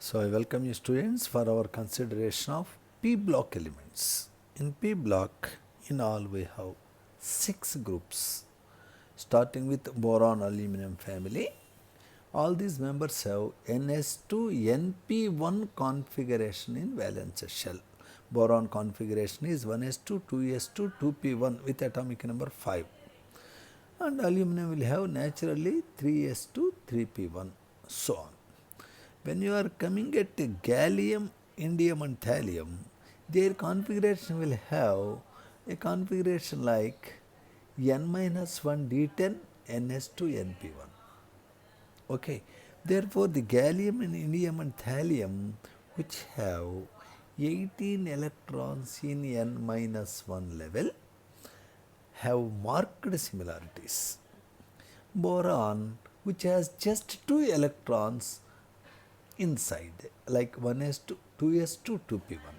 So I welcome you students for our consideration of p block elements. In p block, in all we have 6 groups starting with boron aluminum family. All these members have ns2 np1 configuration in valence shell. Boron configuration is 1s2 2s2 2p1 with atomic number 5, and aluminum will have naturally 3s2 3p1, so on. When you are coming at gallium, indium and thallium, their configuration will have a configuration like n minus 1 d10 ns2 np1. Okay, therefore the gallium and indium and thallium, which have 18 electrons in n minus 1 level, have marked similarities. Boron, which has just 2 electrons inside, like 1s2 2s2 2p1,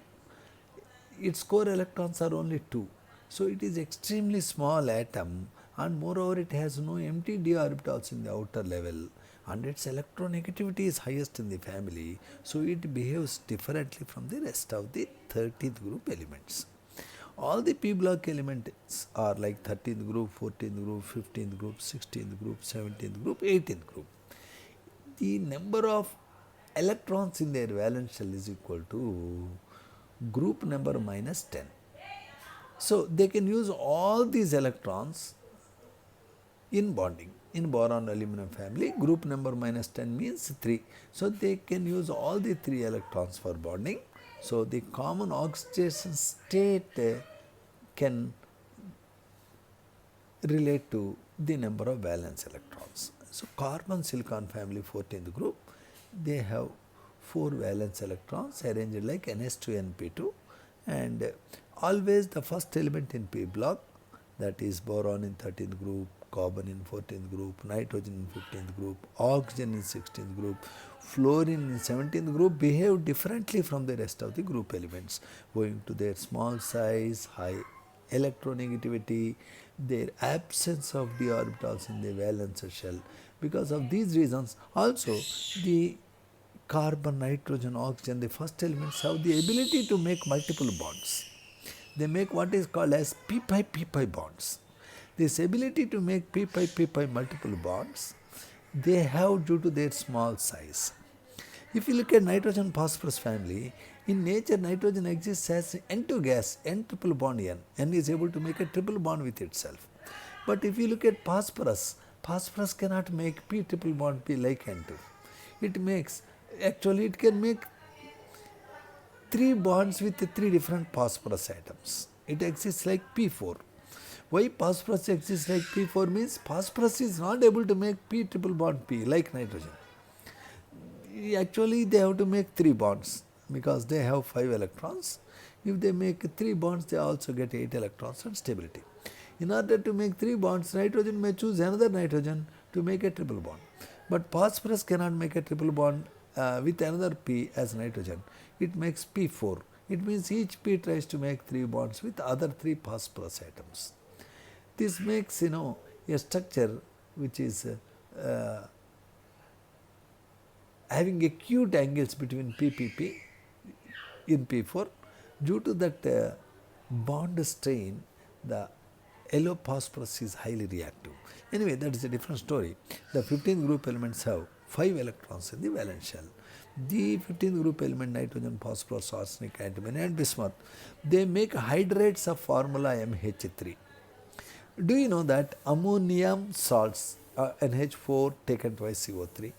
its core electrons are only 2, so it is extremely small atom, and moreover it has no empty d orbitals in the outer level, and its electronegativity is highest in the family, so it behaves differently from the rest of the 13th group elements. All the p block elements are like 13th group, 14th group, 15th group, 16th group, 17th group, 18th group. The number of electrons in their valence shell is equal to group number minus 10. So they can use all these electrons in bonding. In boron aluminum family, group number minus 10 means 3. So they can use all the 3 electrons for bonding. So the common oxidation state can relate to the number of valence electrons. So carbon silicon family 14th group, they have 4 valence electrons arranged like ns2 np2, and always the first element in p block, that is boron in 13th group, carbon in 14th group, nitrogen in 15th group, oxygen in 16th group, fluorine in 17th group, behave differently from the rest of the group elements owing to their small size, high electronegativity, their absence of d orbitals in the valence shell. Because of these reasons, also the carbon, nitrogen, oxygen, the first elements have the ability to make multiple bonds. They make what is called as p-pi p-pi bonds. This ability to make p-pi p-pi multiple bonds, they have due to their small size. If you look at nitrogen phosphorus family, in nature nitrogen exists as N2 gas, N triple bond N. N is able to make a triple bond with itself. But if you look at phosphorus, phosphorus cannot make P triple bond P like N2. It can make 3 bonds with 3 different phosphorus atoms. It exists like P4. Why phosphorus exists like P4 means phosphorus is not able to make P triple bond P like nitrogen. Actually they have to make 3 bonds because they have 5 electrons. If they make 3 bonds, they also get 8 electrons and stability. In order to make 3 bonds, nitrogen may choose another nitrogen to make a triple bond. But phosphorus cannot make a triple bond with another P as nitrogen. It makes P4. It means each P tries to make 3 bonds with other 3 phosphorus atoms. This makes a structure which is having acute angles between PPP in P4. Due to that bond strain, the yellow phosphorus is highly reactive. Anyway, that is a different story. The 15th group elements have 5 electrons in the valence shell. The 15th group element, nitrogen, phosphorus, arsenic, antimony and bismuth, they make hydrates of formula MH3. Do you know that ammonium salts, NH4 taken twice CO3,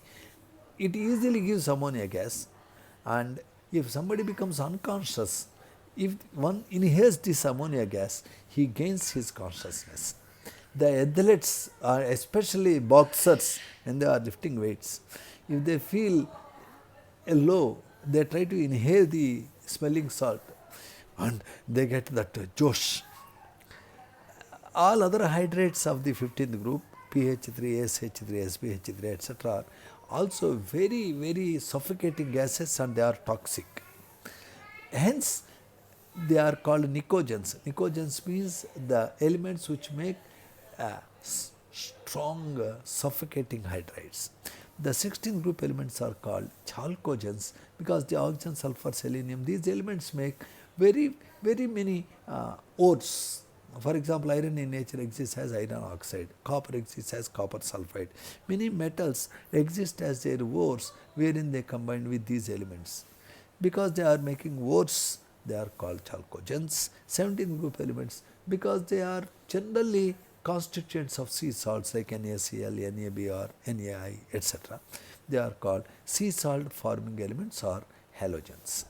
it easily gives ammonia gas, and if somebody becomes unconscious, if one inhales this ammonia gas, he gains his consciousness. The athletes, especially boxers, when they are lifting weights, if they feel low, they try to inhale the smelling salt and they get that josh. All other hydrates of the 15th group, PH3, SH3, SPH3, etc., are also very, very suffocating gases and they are toxic. Hence, they are called nicogens. Nicogens means the elements which make strong suffocating hydrates. The 16 group elements are called chalcogens because the oxygen, sulfur, selenium, these elements make very many ores. For example, iron in nature exists as iron oxide, copper exists as copper sulfide. Many metals exist as their ores wherein they combine with these elements. Because they are making ores, they are called chalcogens. 17 group elements because they are generally constituents of sea salts like NaCl, NaBr, NaI, etc. They are called sea salt forming elements or halogens.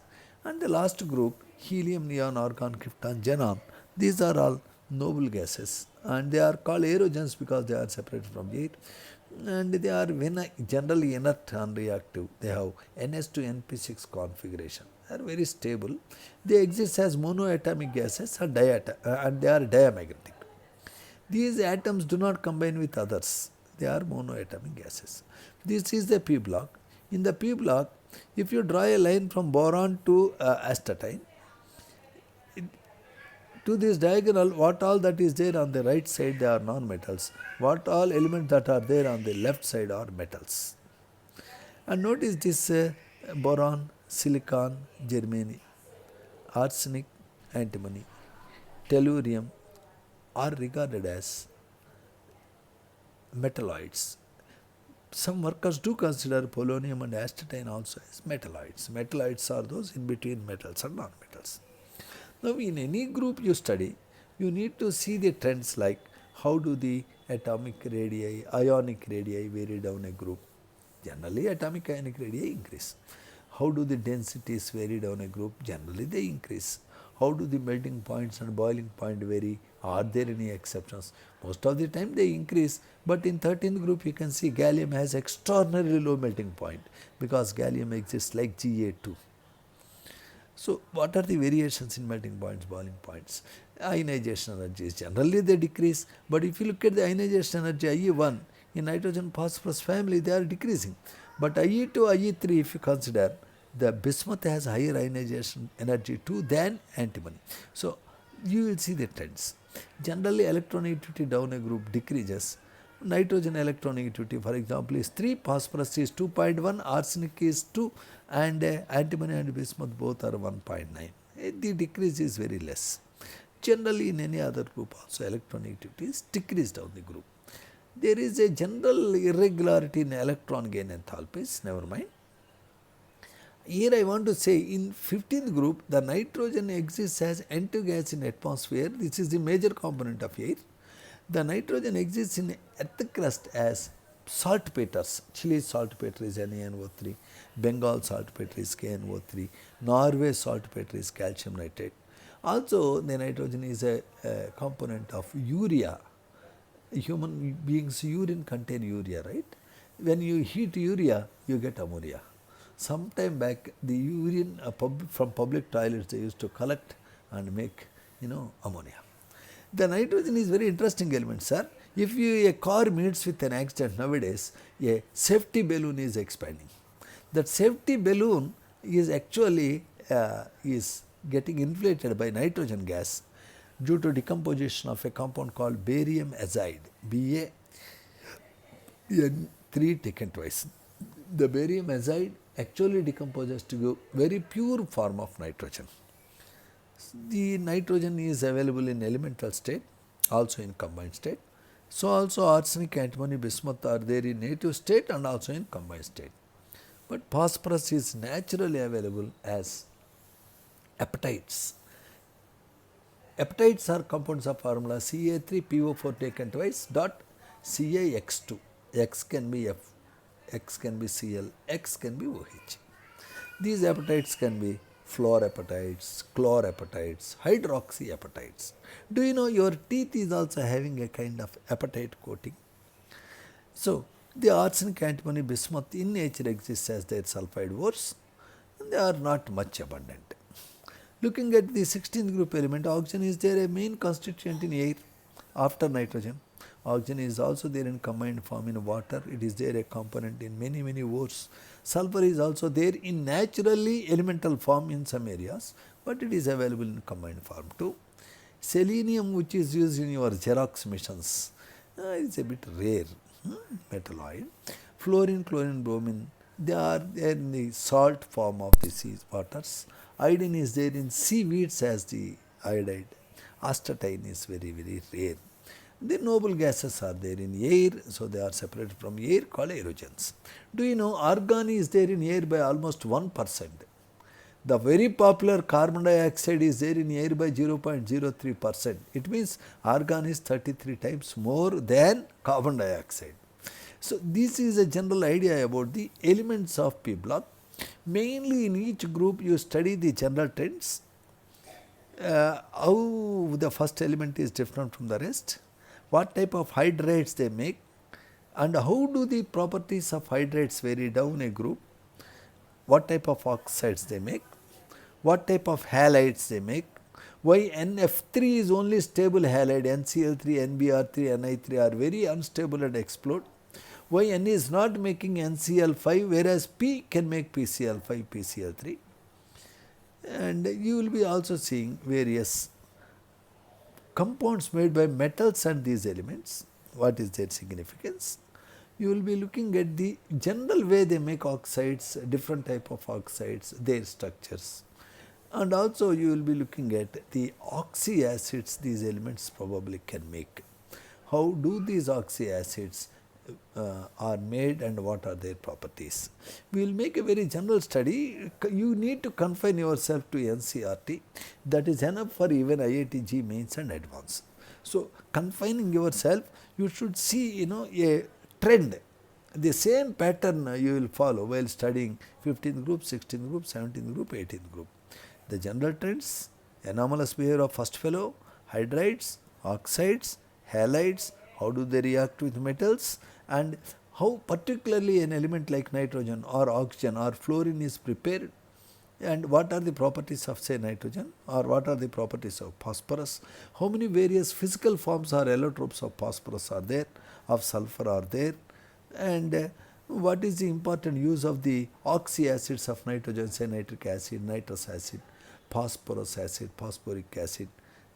And the last group, helium, neon, argon, krypton, xenon, these are all noble gases and they are called aerogens because they are separated from air and they are generally inert and reactive. They have NS to NP6 configuration. They are very stable. They exist as monoatomic gases and they are diamagnetic. These atoms do not combine with others. They are monoatomic gases. This is the p block. In the p block, if you draw a line from boron to astatine, to this diagonal, what all that is there on the right side, they are non-metals. What all elements that are there on the left side are metals. And notice this boron, silicon, germanium, arsenic, antimony, tellurium are regarded as metalloids. Some workers do consider polonium and astatine also as metalloids. Metalloids are those in between metals and non-metals. Now, in any group you study, you need to see the trends like how do the atomic radii, ionic radii vary down a group. Generally, atomic ionic radii increase. How do the densities vary down a group? Generally, they increase. How do the melting points and boiling point vary? Are there any exceptions? Most of the time they increase, but in 13th group you can see gallium has extraordinarily low melting point because gallium exists like Ga2. So, what are the variations in melting points, boiling points? Ionization energies, generally they decrease, but if you look at the ionization energy IE1 in nitrogen phosphorus family, they are decreasing. But IE2, IE3, if you consider, the bismuth has higher ionization energy too than antimony. So, you will see the trends. Generally, electronegativity down a group decreases. Nitrogen electronegativity, for example, is 3, phosphorus is 2.1, arsenic is 2, and antimony and bismuth both are 1.9. The decrease is very less. Generally, in any other group also, electronegativity is decreased down the group. There is a general irregularity in electron gain enthalpies, never mind. Here I want to say in 15th group, the nitrogen exists as N2 gas in atmosphere. This is the major component of air. The nitrogen exists in earth crust as saltpaters. Chile saltpeter is NaNO3, Bengal saltpeter is KNO3, Norway saltpeter is calcium nitrate. Also, the nitrogen is a component of urea. Human beings' urine contain urea, right? When you heat urea, you get ammonia. Some time back, the urine from public toilets they used to collect and make, ammonia. The nitrogen is very interesting element, sir. If a car meets with an accident nowadays, a safety balloon is expanding. That safety balloon is actually is getting inflated by nitrogen gas due to decomposition of a compound called barium azide, Ba3 taken twice. The barium azide actually decomposes to a very pure form of nitrogen. The nitrogen is available in elemental state, also in combined state. So also arsenic, antimony, bismuth are there in native state and also in combined state. But phosphorus is naturally available as apatites. Apatites are compounds of formula Ca3PO4 taken twice dot CaX2. X can be F, X can be Cl, X can be OH. These apatites can be fluorapatites, chlorapatites, hydroxyapatites. Do you know your teeth is also having a kind of apatite coating? So, the arsenic, antimony, bismuth in nature exists as their sulfide ores and they are not much abundant. Looking at the 16th group element, oxygen is there a main constituent in air after nitrogen. Oxygen is also there in combined form in water. It is there a component in many ores. Sulfur is also there in naturally elemental form in some areas, but it is available in combined form too. Selenium, which is used in your Xerox machines, is a bit rare metalloid. Fluorine, chlorine, bromine, they are there in the salt form of the sea waters. Iodine is there in seaweeds as the iodide. Astatine is very, very rare. The noble gases are there in air, so they are separated from air called aerogens. Do you know argon is there in air by almost 1%? The very popular carbon dioxide is there in air by 0.03%. It means argon is 33 times more than carbon dioxide. So this is a general idea about the elements of P block. Mainly in each group you study the general trends, how the first element is different from the rest, what type of hydrates they make, and how do the properties of hydrates vary down a group, what type of oxides they make, what type of halides they make, why NF3 is only stable halide, NCl3, NBr3, Ni3 are very unstable and explode, why N is not making NCl5 whereas P can make PCl5, PCl3, and you will be also seeing various compounds made by metals and these elements, what is their significance. You will be looking at the general way they make oxides, different type of oxides, their structures, and also you will be looking at the oxyacids these elements probably can make. How do these oxyacids are made and what are their properties. We will make a very general study. You need to confine yourself to NCERT. That is enough for even IIT JEE mains and advanced. So confining yourself, you should see a trend. The same pattern you will follow while studying 15th group, 16th group, 17th group, 18th group. The general trends, anomalous behavior of first fellow, hydrides, oxides, halides, how do they react with metals, and how particularly an element like nitrogen or oxygen or fluorine is prepared, and what are the properties of say nitrogen, or what are the properties of phosphorus, how many various physical forms or allotropes of phosphorus are there, of sulfur are there, and what is the important use of the oxyacids of nitrogen, say nitric acid, nitrous acid, phosphorus acid, phosphoric acid,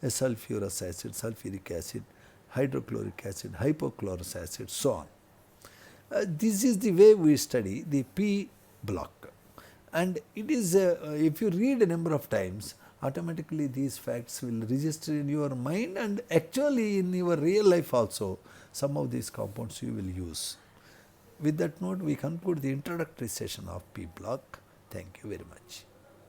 sulfurous acid, sulfuric acid, hydrochloric acid, hypochlorous acid, so on. This is the way we study the P block, and it is if you read a number of times, automatically these facts will register in your mind, and actually in your real life also some of these compounds you will use. With that note, we conclude the introductory session of P block. Thank you very much.